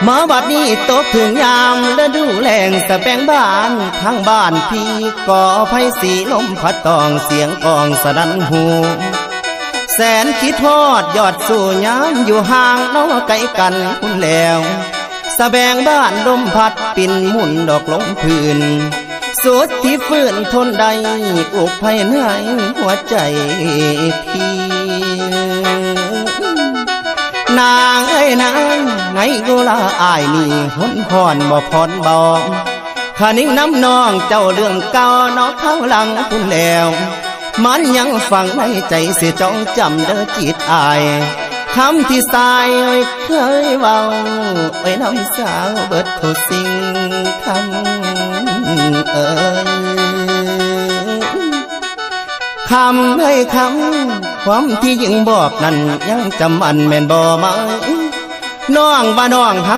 มาบัดนี้ตกถึงยามฤดูแล้งสะแปงบ้านทางบ้านพี่ก่อไฟสีลมพัดตองเสียงกองสนั่นหูแสนคิดทอดยอดสู่ยามอยู่ห่างน้อไกลกันคุณแล้วสะแบงบ้านลมพัดปิ่นหมุนดอกลงพื้นสุดที่ฟื้นทนใดอุกภายในหัวใจพี่นางเอ้ยนางไงกูละอายนี่หนพรบ่พรบ่ข้านิ่งน้ำนองเจ้าเรื่องเก่านอกข้างหลังคุณแล้วมันยังฝังในใจเสียจ้องจำเด้อจิตอายคำที่สายเคยเว้าไว้น้ำสาวเบิดทุกสิ่งคำคำให้คำความที่ยิ่งบอกนั้นยังจำอันแม่นบ่ไหมน้องว่าน้อง